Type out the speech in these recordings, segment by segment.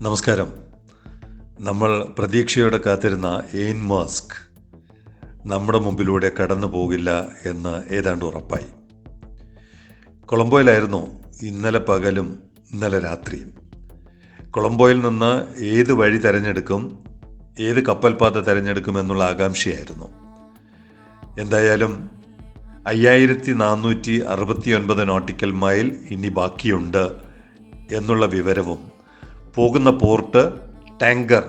നമസ്കാരം. നമ്മൾ പ്രതീക്ഷയോടെ കാത്തിരുന്ന എയിൻ മാസ്ക് നമ്മുടെ മുമ്പിലൂടെ കടന്നു പോകില്ല എന്ന് ഏതാണ്ട് ഉറപ്പായി. കൊളംബോയിലായിരുന്നു ഇന്നലെ പകലും ഇന്നലെ രാത്രിയും. കൊളംബോയിൽ നിന്ന് ഏത് വഴി തിരഞ്ഞെടുക്കും, ഏത് കപ്പൽപാത തിരഞ്ഞെടുക്കും എന്നുള്ള ആകാംക്ഷയായിരുന്നു. എന്തായാലും 5469 നോട്ടിക്കൽ മൈൽ ഇനി ബാക്കിയുണ്ട് എന്നുള്ള വിവരവും, പോകുന്ന പോർട്ട് ടാങ്കർ,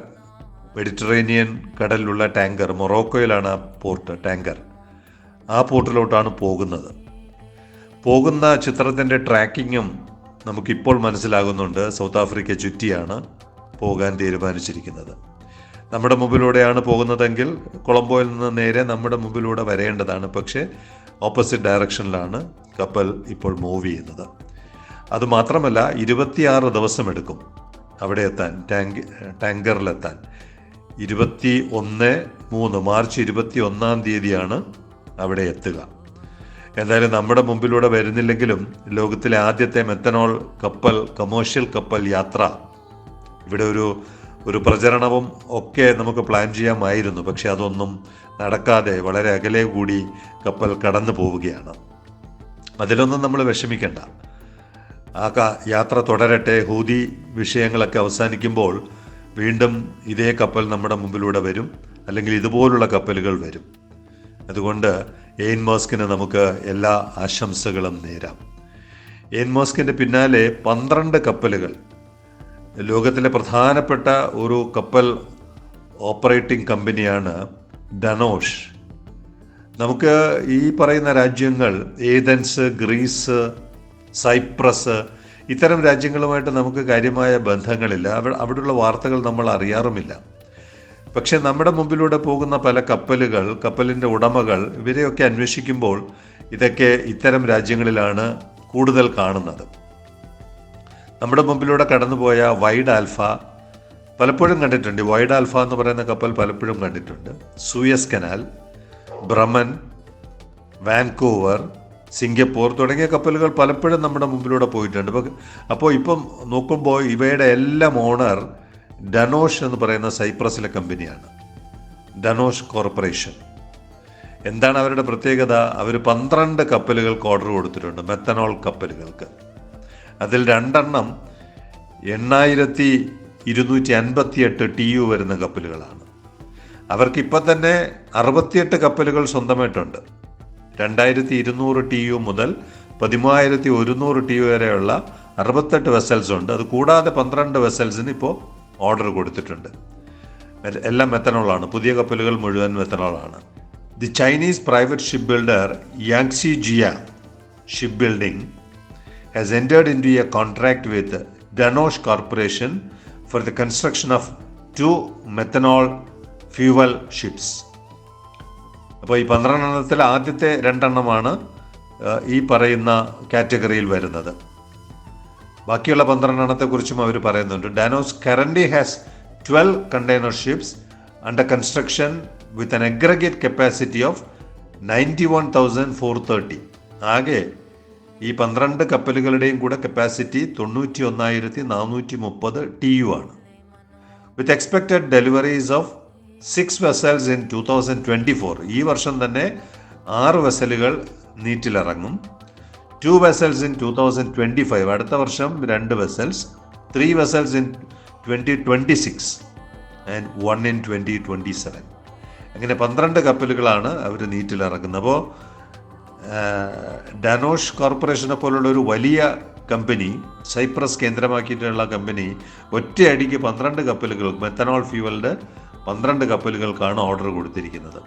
മെഡിറ്ററേനിയൻ കടലിലുള്ള ടാങ്കർ, മൊറോക്കോയിലാണ് ആ പോർട്ട് ടാങ്കർ, ആ പോർട്ടിലോട്ടാണ് പോകുന്ന ചിത്രത്തിൻ്റെ ട്രാക്കിങ്ങും നമുക്കിപ്പോൾ മനസ്സിലാകുന്നുണ്ട്. സൗത്ത് ആഫ്രിക്ക ചുറ്റിയാണ് പോകാൻ തീരുമാനിച്ചിരിക്കുന്നത്. നമ്മുടെ മുമ്പിലൂടെയാണ് പോകുന്നതെങ്കിൽ കൊളംബോയിൽ നിന്ന് നേരെ നമ്മുടെ മുമ്പിലൂടെ വരേണ്ടതാണ്. പക്ഷേ ഓപ്പോസിറ്റ് ഡയറക്ഷനിലാണ് കപ്പൽ ഇപ്പോൾ മൂവ് ചെയ്യുന്നത്. അതുമാത്രമല്ല, 26 ദിവസമെടുക്കും അവിടെ എത്താൻ, ടാങ്കറിലെത്താൻ. 21 മാർച്ച് 21 അവിടെ എത്തുക. എന്തായാലും നമ്മുടെ മുമ്പിലൂടെ വരുന്നില്ലെങ്കിലും ലോകത്തിലെ ആദ്യത്തെ മെത്തനോൾ കപ്പൽ, കമേഴ്ഷ്യൽ കപ്പൽ യാത്ര, ഇവിടെ ഒരു പ്രചരണവും ഒക്കെ നമുക്ക് പ്ലാൻ ചെയ്യാമായിരുന്നു. പക്ഷെ അതൊന്നും നടക്കാതെ വളരെ അകലെ കൂടി കപ്പൽ കടന്നു പോവുകയാണ്. അതിലൊന്നും നമ്മൾ വിഷമിക്കേണ്ട. ആ യാത്ര തുടരട്ടെ. ഹൂതി വിഷയങ്ങളൊക്കെ അവസാനിക്കുമ്പോൾ വീണ്ടും ഇതേ കപ്പൽ നമ്മുടെ മുമ്പിലൂടെ വരും, അല്ലെങ്കിൽ ഇതുപോലുള്ള കപ്പലുകൾ വരും. അതുകൊണ്ട് എയിൻ മാസ്കിന് നമുക്ക് എല്ലാ ആശംസകളും നേരാം. എയിൻ മാസ്കിൻ്റെ പിന്നാലെ 12 കപ്പലുകൾ, ലോകത്തിലെ പ്രധാനപ്പെട്ട ഒരു കപ്പൽ ഓപ്പറേറ്റിംഗ് കമ്പനിയാണ് ഡനോഷ്. നമുക്ക് ഈ പറയുന്ന രാജ്യങ്ങൾ, ഏതൻസ്, ഗ്രീസ്, സൈപ്രസ്, ഇത്തരം രാജ്യങ്ങളുമായിട്ട് നമുക്ക് കാര്യമായ ബന്ധങ്ങളില്ല. അവിടെയുള്ള വാർത്തകൾ നമ്മൾ അറിയാറുമില്ല. പക്ഷെ നമ്മുടെ മുമ്പിലൂടെ പോകുന്ന പല കപ്പലുകൾ, കപ്പലിൻ്റെ ഉടമകൾ, ഇവരെയൊക്കെ അന്വേഷിക്കുമ്പോൾ ഇതൊക്കെ ഇത്തരം രാജ്യങ്ങളിലാണ് കൂടുതൽ കാണുന്നത്. നമ്മുടെ മുമ്പിലൂടെ കടന്നുപോയ വൈഡ് ആൽഫ പലപ്പോഴും കണ്ടിട്ടുണ്ട്. വൈഡ് ആൽഫ എന്ന് പറയുന്ന കപ്പൽ പലപ്പോഴും കണ്ടിട്ടുണ്ട്. സൂയസ് കനാൽ, ബ്രമൻ, വാൻകൂവർ, സിംഗപ്പൂർ തുടങ്ങിയ കപ്പലുകൾ പലപ്പോഴും നമ്മുടെ മുമ്പിലൂടെ പോയിട്ടുണ്ട്. അപ്പോൾ ഇപ്പം നോക്കുമ്പോൾ ഇവയുടെ എല്ലാം ഓണർ ഡനോഷ് എന്ന് പറയുന്ന സൈപ്രസിലെ കമ്പനിയാണ്, ഡനോഷ് കോർപ്പറേഷൻ. എന്താണ് അവരുടെ പ്രത്യേകത? അവർ 12 കപ്പലുകൾക്ക് ഓർഡർ കൊടുത്തിട്ടുണ്ട്, മെത്തനോൾ കപ്പലുകൾക്ക്. അതിൽ 2 8258 TU വരുന്ന കപ്പലുകളാണ്. അവർക്കിപ്പം തന്നെ 68 കപ്പലുകൾ സ്വന്തമായിട്ടുണ്ട്. 2200 TU മുതൽ 13100 TU വരെയുള്ള 68 വെസൽസ് ഉണ്ട്. അത് കൂടാതെ 12 വെസൽസിന് ഇപ്പോൾ ഓർഡർ കൊടുത്തിട്ടുണ്ട്. എല്ലാം മെത്തനോളാണ്. പുതിയ കപ്പലുകൾ മുഴുവൻ മെത്തനോളാണ്. The Chinese private ship builder യാങ്സി ജിയ shipbuilding has entered into a contract with Danosh Corporation for the construction of 2 methanol fuel ships. അപ്പോൾ ഈ 12 ആദ്യത്തെ 2 ഈ പറയുന്ന കാറ്റഗറിയിൽ വരുന്നത്. ബാക്കിയുള്ള 12 കുറിച്ചും അവർ പറയുന്നുണ്ട്. ഡാനോസ് currently has 12 container ships under construction with an aggregate capacity of 91,430. ആകെ ഈ 12 കപ്പലുകളുടെയും കൂടെ കപ്പാസിറ്റി 91,430 TU ആണ്. With expected deliveries of 6 vessels in 2024. ഈ വർഷം തന്നെ 6 വെസലുകൾ നീറ്റിലിറങ്ങും. 2 വെസൽസ് ഇൻ 2025. അടുത്ത വർഷം 2 vessels. 3 vessels in 2026 and 1 in 2027. അങ്ങനെ 12 കപ്പലുകളാണ് അവർ നീറ്റിലിറങ്ങുന്നത്. അപ്പോൾ ഡനോഷ് കോർപ്പറേഷനെ പോലുള്ള ഒരു വലിയ കമ്പനി, സൈപ്രസ് കേന്ദ്രമാക്കിയിട്ടുള്ള കമ്പനി, ഒറ്റയടിക്ക് 12 കപ്പലുകൾ, മെത്തനോൾ ഫ്യൂവലിൻ്റെ 12 കപ്പലുകൾക്കാണ് ഓർഡർ കൊടുത്തിരിക്കുന്നത്.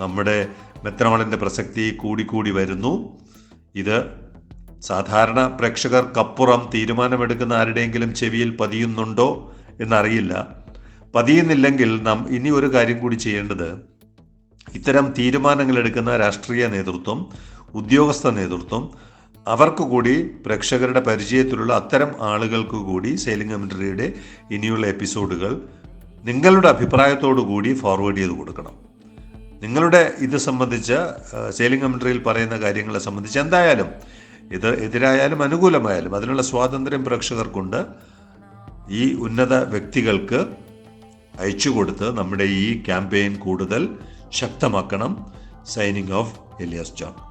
നമ്മുടെ മെത്തനോളിൻ്റെ പ്രസക്തി കൂടിക്കൂടി വരുന്നു. ഇത് സാധാരണ പ്രേക്ഷകർക്കപ്പുറം തീരുമാനമെടുക്കുന്ന ആരുടെയെങ്കിലും ചെവിയിൽ പതിയുന്നുണ്ടോ എന്നറിയില്ല. പതിയുന്നില്ലെങ്കിൽ ഇനി ഒരു കാര്യം കൂടി ചെയ്യേണ്ടത്, ഇത്തരം തീരുമാനങ്ങൾ എടുക്കുന്ന രാഷ്ട്രീയ നേതൃത്വം, ഉദ്യോഗസ്ഥ നേതൃത്വം, അവർക്ക് കൂടി, പ്രേക്ഷകരുടെ പരിചയത്തിലുള്ള അത്തരം ആളുകൾക്ക് കൂടി സെയിലിംഗ് കമന്ററിയുടെ ഇനിയുള്ള എപ്പിസോഡുകൾ നിങ്ങളുടെ അഭിപ്രായത്തോടു കൂടി ഫോർവേഡ് ചെയ്ത് കൊടുക്കണം. നിങ്ങളുടെ ഇത് സംബന്ധിച്ച്, സെയിലിംഗ് കമന്ററിയിൽ പറയുന്ന കാര്യങ്ങളെ സംബന്ധിച്ച് എന്തായാലും, ഇത് എതിരായാലും അനുകൂലമായാലും അതിനുള്ള സ്വാതന്ത്ര്യം പ്രേക്ഷകർക്കുണ്ട്. ഈ ഉന്നത വ്യക്തികൾക്ക് അയച്ചു കൊടുത്ത് നമ്മുടെ ഈ ക്യാമ്പയിൻ കൂടുതൽ ശക്തമാക്കണം. Signing off, Elias John.